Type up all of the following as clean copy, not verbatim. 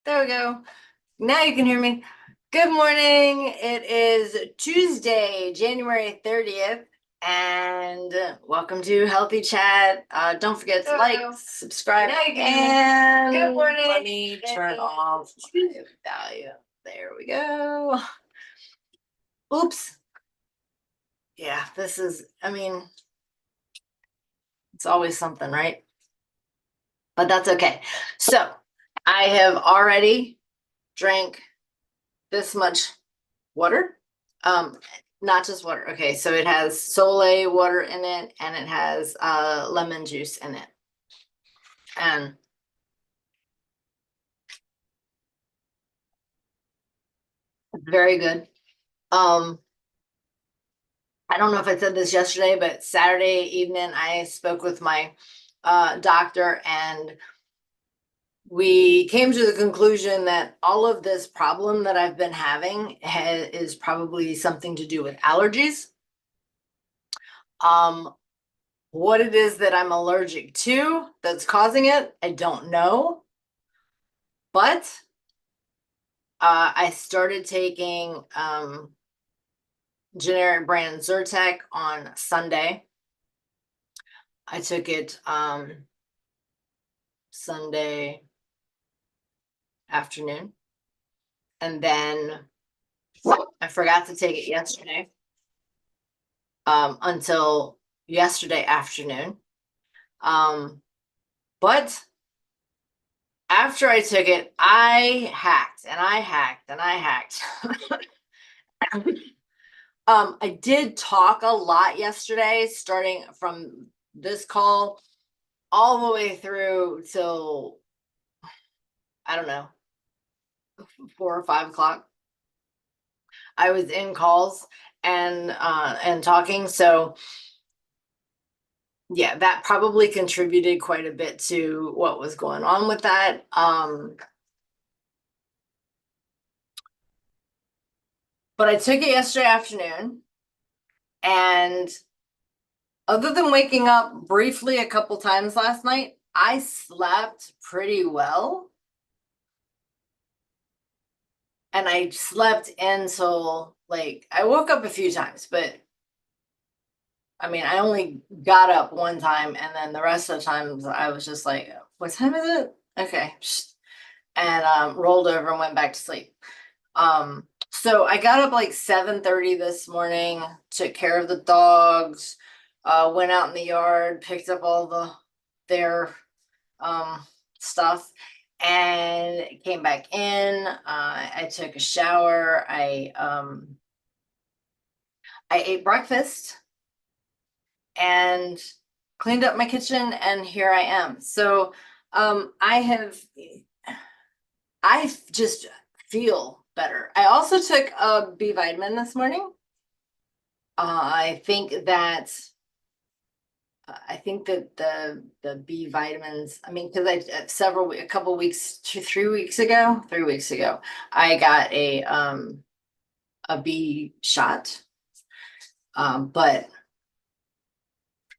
There we go. Now you can hear me. Good morning. It is Tuesday, January 30th, and welcome to Healthy Chat. Don't forget to like, subscribe, Now you can hear me. and Good morning. let me turn off my value. There we go. Oops. Yeah, it's always something, right? But that's okay. So I have already drank this much water. Not just water. Okay, so it has Soleil water in it, and it has lemon juice in it. And it's very good. I don't know if I said this yesterday, but Saturday evening I spoke with my doctor, and we came to the conclusion that all of this problem that I've been having is probably something to do with allergies. What it is that I'm allergic to that's causing it, I don't know. But I started taking generic brand Zyrtec on Sunday. I took it Sunday afternoon. And then I forgot to take it yesterday until yesterday afternoon. But after I took it, I hacked and I hacked and I hacked. I did talk a lot yesterday, starting from this call all the way through till, I don't know, 4 or 5 o'clock. I was in calls and talking. So yeah, that probably contributed quite a bit to what was going on with that. But I took it yesterday afternoon, and other than waking up briefly a couple times last night, I slept pretty well. And I slept until I woke up a few times, but I mean, I only got up one time, and then the rest of the times I was just like, what time is it? Okay. And rolled over and went back to sleep. So I got up like 7:30 this morning, took care of the dogs, went out in the yard, picked up all their stuff, and came back in. I took a shower. I ate breakfast and cleaned up my kitchen, and here I am. So I just feel better. I also took a B vitamin this morning. I think that the B vitamins, I mean, because a couple weeks, 3 weeks ago, I got a B shot. But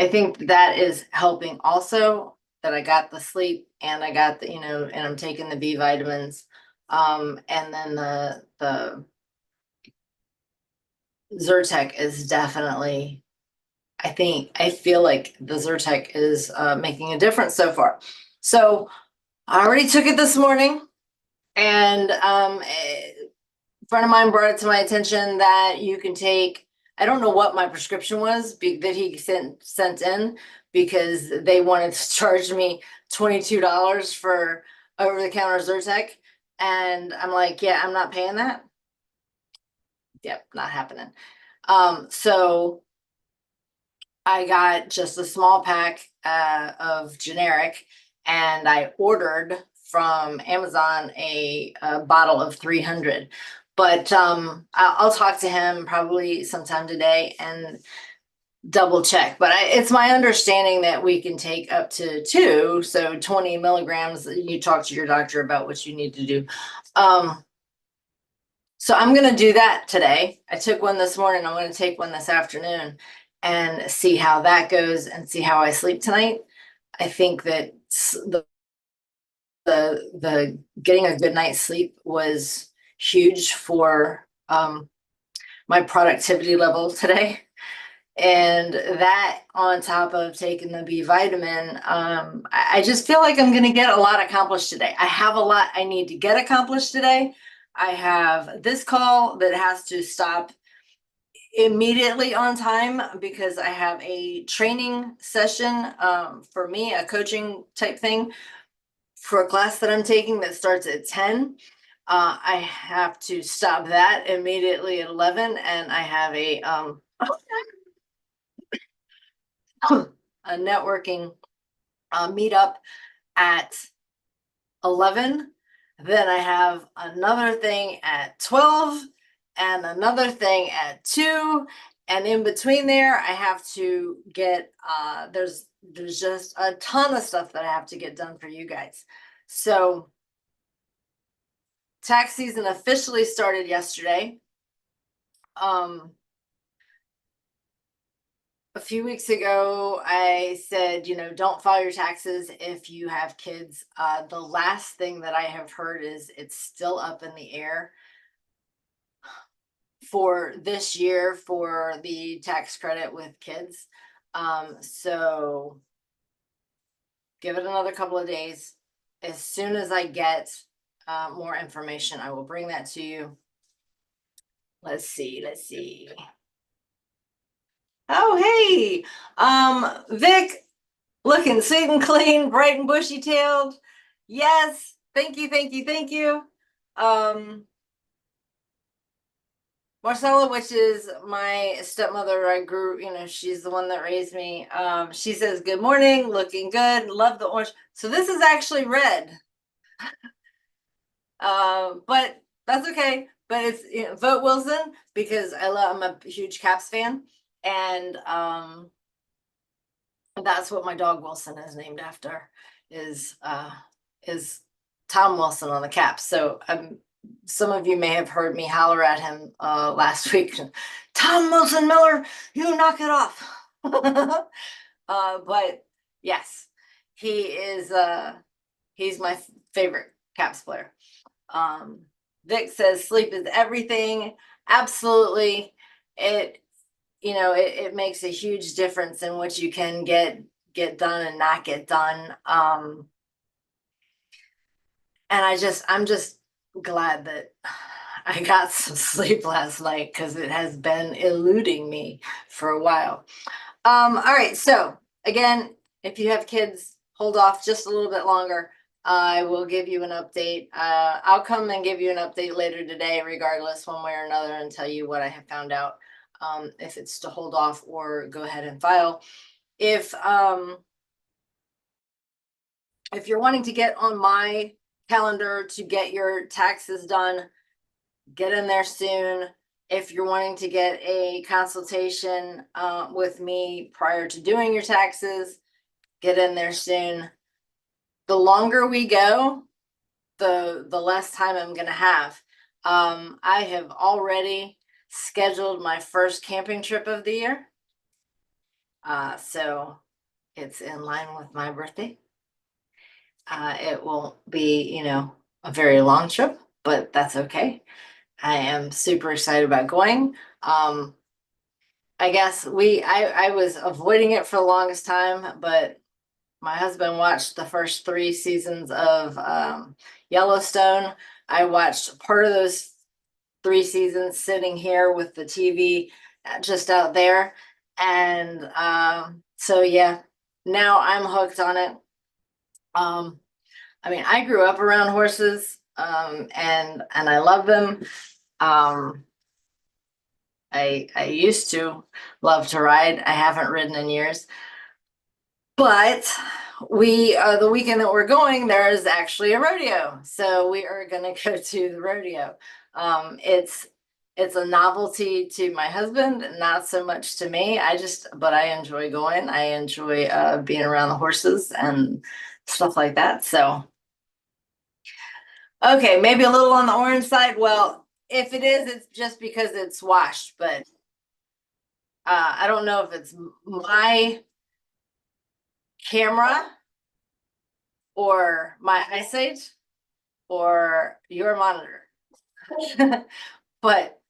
I think that is helping also, that I got the sleep and I got and I'm taking the B vitamins. And then the Zyrtec is definitely, I feel like the Zyrtec is making a difference so far. So I already took it this morning, and a friend of mine brought it to my attention that you can take, I don't know what my prescription was that he sent in, because they wanted to charge me $22 for over-the-counter Zyrtec. And I'm like, yeah, I'm not paying that. Yep, not happening. So I got just a small pack of generic, and I ordered from Amazon a bottle of 300. But I'll talk to him probably sometime today and double check. But it's my understanding that we can take up to 2, so 20 milligrams. You talk to your doctor about what you need to do. So I'm going to do that today. I took one this morning. I'm going to take one this afternoon and see how that goes and see how I sleep tonight. I think that the the getting a good night's sleep was huge for my productivity level today. And that on top of taking the B vitamin, I just feel like I'm going to get a lot accomplished today. I have a lot I need to get accomplished today. I have this call that has to stop immediately on time because I have a training session for me, a coaching type thing for a class that I'm taking that starts at 10. I have to stop that immediately at 11, and I have a networking meetup at 11. Then I have another thing at 12 and another thing at 2. And in between there, I have to get, there's just a ton of stuff that I have to get done for you guys. So tax season officially started yesterday. A few weeks ago, I said, don't file your taxes if you have kids. The last thing that I have heard is it's still up in the air for this year for the tax credit with kids. So give it another couple of days. As soon as I get more information, I will bring that to you. Let's see. Oh, hey, Vic, looking sweet and clean, bright and bushy tailed. Yes, thank you. Marcella, which is my stepmother, I grew, she's the one that raised me. She says, good morning, looking good, love the orange. So this is actually red. But that's okay. But it's vote Wilson because I'm a huge Caps fan. And that's what my dog Wilson is named after, is Tom Wilson on the Caps. So some of you may have heard me holler at him last week, Tom Wilson Miller, you knock it off. But yes, he is he's my favorite Caps player. Vic says sleep is everything. Absolutely. It makes a huge difference in what you can get done and not get done. And I'm just glad that I got some sleep last night because it has been eluding me for a while. All right, so again, if you have kids, hold off just a little bit longer. I will give you an update. I'll come and give you an update later today, regardless, one way or another, and tell you what I have found out. If it's to hold off or go ahead and file. If you're wanting to get on my calendar to get your taxes done, get in there soon. If you're wanting to get a consultation with me prior to doing your taxes, get in there soon. The longer we go, the less time I'm going to have. I have already scheduled my first camping trip of the year. So it's in line with my birthday. It won't be, a very long trip, but that's okay. I am super excited about going. I guess I was avoiding it for the longest time, but my husband watched the first 3 seasons of Yellowstone. I watched part of those 3 seasons sitting here with the TV just out there. And so, yeah, now I'm hooked on it. I grew up around horses and I love them. I used to love to ride. I haven't ridden in years. But the weekend that we're going, there is actually a rodeo. So we are going to go to the rodeo. It's a novelty to my husband, not so much to me. But I enjoy going. I enjoy being around the horses and stuff like that. So, okay, maybe a little on the orange side. Well, if it is, it's just because it's washed, but I don't know if it's my camera or my eyesight or your monitor. But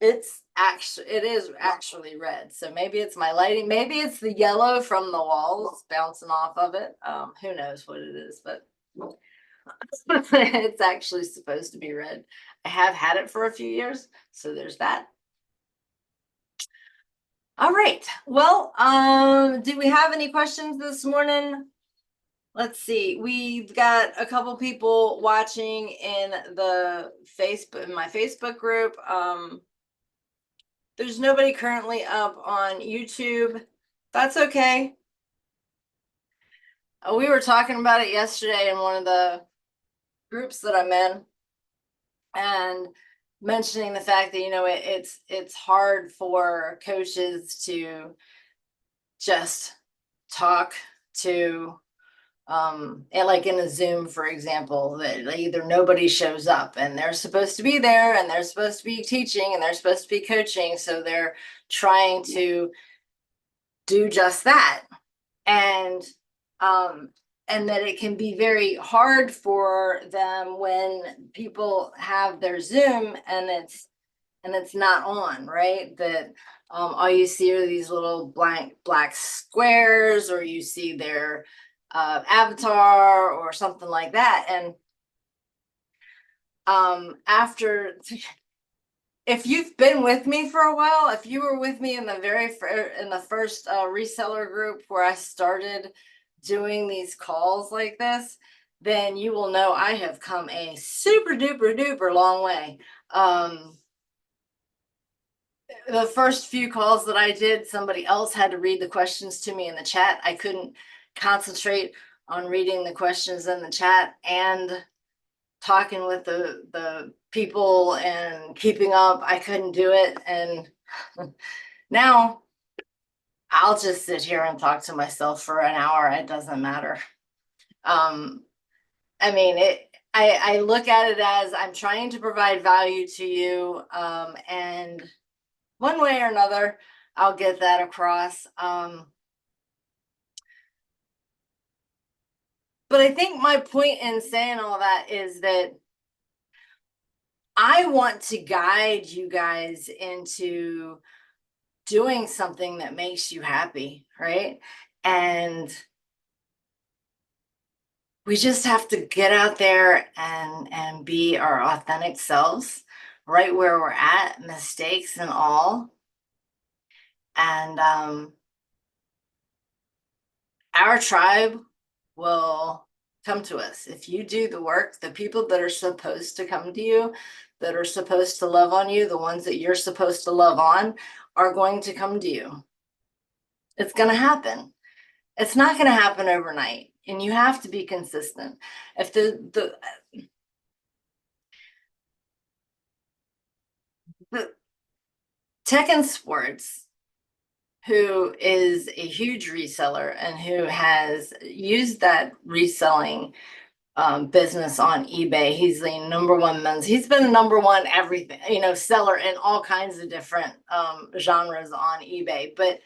it is actually red. So maybe it's my lighting, maybe it's the yellow from the walls bouncing off of it. Who knows what it is, but it's actually supposed to be red. I have had it for a few years, so there's that. All right. Well, do we have any questions this morning? Let's see. We've got a couple people watching in my Facebook group. There's nobody currently up on YouTube. That's okay. We were talking about it yesterday in one of the groups that I'm in, and mentioning the fact that it's hard for coaches to just talk to and like in a Zoom, for example, that either nobody shows up and they're supposed to be there and they're supposed to be teaching and they're supposed to be coaching, so they're trying to do just that. And that it can be very hard for them when people have their Zoom and it's not on, right? That all you see are these little black squares, or you see their avatar or something like that. And after, if you've been with me for a while, if you were with me in the first reseller group where I started doing these calls like this, then you will know I have come a super duper long way. The first few calls that I did, somebody else had to read the questions to me in the chat. I couldn't concentrate on reading the questions in the chat and talking with the people and keeping up. I couldn't do it. And now I'll just sit here and talk to myself for an hour. It doesn't matter. I mean, I look at it as I'm trying to provide value to you, and one way or another, I'll get that across. But I think my point in saying all that is that I want to guide you guys into doing something that makes you happy, right? And we just have to get out there and be our authentic selves right where we're at, mistakes and all. And our tribe will come to us. If you do the work, the people that are supposed to come to you, that are supposed to love on you, the ones that you're supposed to love on, are going to come to you. It's going to happen. It's not going to happen overnight, and you have to be consistent. If the Tech and Sports, who is a huge reseller and who has used that reselling business on eBay. He's the number one he's been the number one everything, seller in all kinds of different genres on eBay, but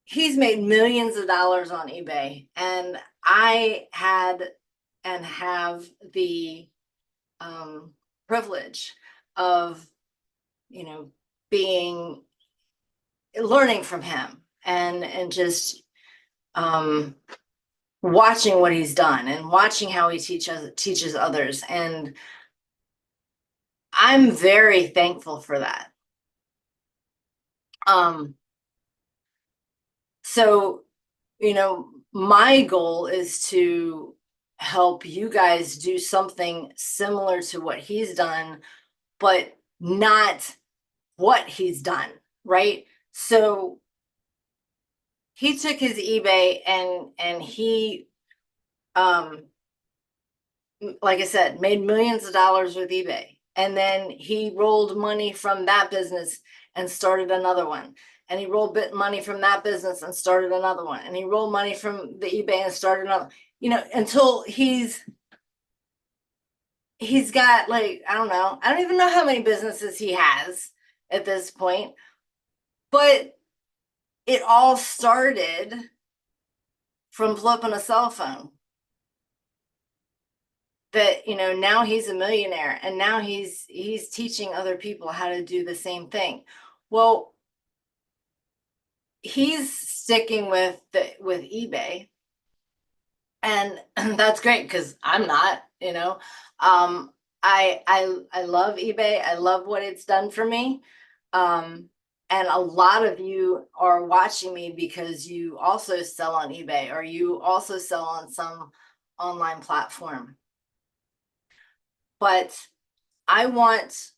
he's made millions of dollars on eBay. And I had and have the privilege of, learning from him and just watching what he's done and watching how he teaches others. And I'm very thankful for that. So, my goal is to help you guys do something similar to what he's done, but not what he's done, right? So he took his eBay and he, like I said, made millions of dollars with eBay. And then he rolled money from that business and started another one. And he rolled money from that business and started another one. And he rolled money from the eBay and started another, until he's got, like, I don't even know how many businesses he has at this point. But it all started from flipping a cell phone. That, you know, now he's a millionaire and now he's teaching other people how to do the same thing. Well, he's sticking with eBay, and that's great because I'm not, you know. I love eBay. I love what it's done for me. And a lot of you are watching me because you also sell on eBay or you also sell on some online platform. But I want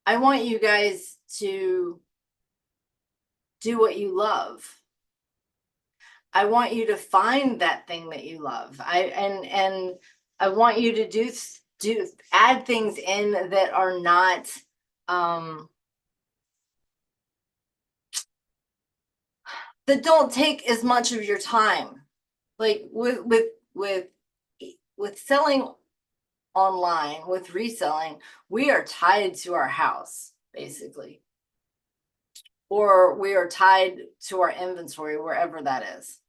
you guys to do what you love. I want you to find that thing that you love. And I want you to do add things in that are not that don't take as much of your time. Like with selling online, with reselling, we are tied to our house, basically. Or we are tied to our inventory, wherever that is.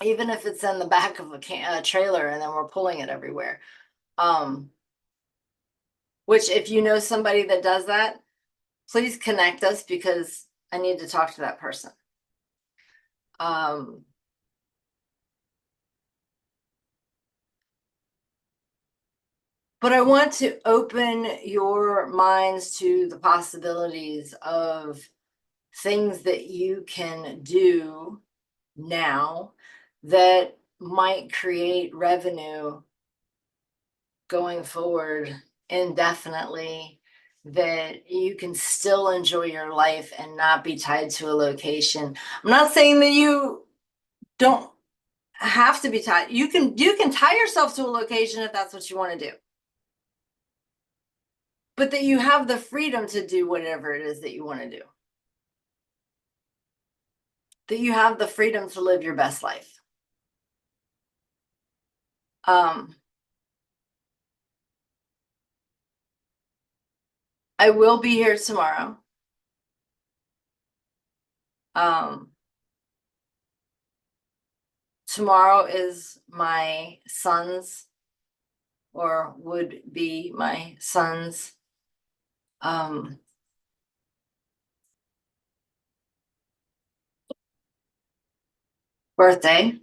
Even if it's in the back of a trailer and then we're pulling it everywhere. Which if you know somebody that does that, please connect us because I need to talk to that person. But I want to open your minds to the possibilities of things that you can do now that might create revenue going forward indefinitely, that you can still enjoy your life and not be tied to a location. I'm not saying that you don't have to be tied. You can tie yourself to a location if that's what you want to do. But that you have the freedom to do whatever it is that you want to do. That you have the freedom to live your best life. I will be here tomorrow. Tomorrow is my son's, or would be my son's, birthday.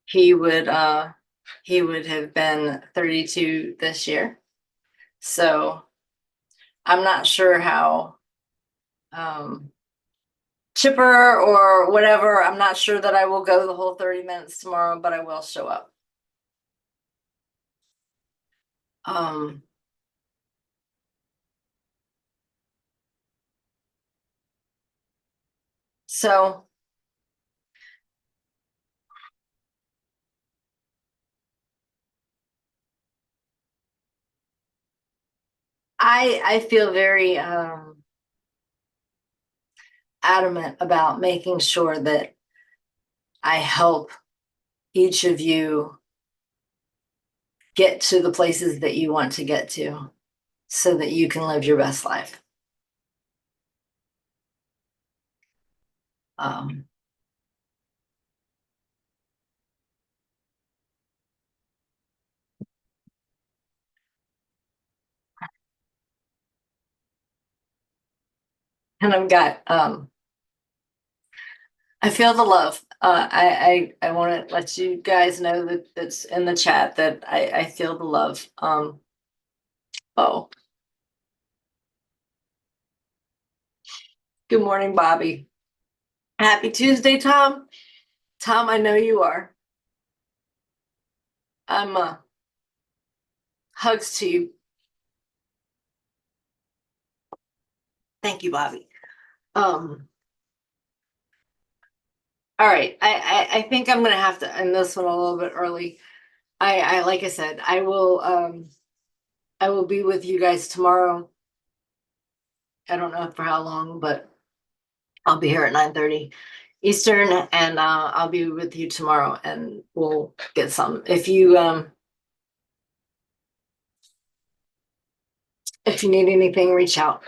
He would have been 32 this year. So I'm not sure how chipper or whatever. I'm not sure that I will go the whole 30 minutes tomorrow, but I will show up. So I feel very adamant about making sure that I help each of you get to the places that you want to get to so that you can live your best life. And I've got I feel the love. I want to let you guys know that that's in the chat that I feel the love. Oh, good morning, Bobby. Happy Tuesday, Tom. Tom, I know you are. I'm hugs to you. Thank you, Bobby. All right, I think I'm gonna have to end this one a little bit early. I like I said, I will be with you guys tomorrow. I don't know for how long, but I'll be here at 9:30 Eastern, and I'll be with you tomorrow, and we'll get some. If you need anything, reach out.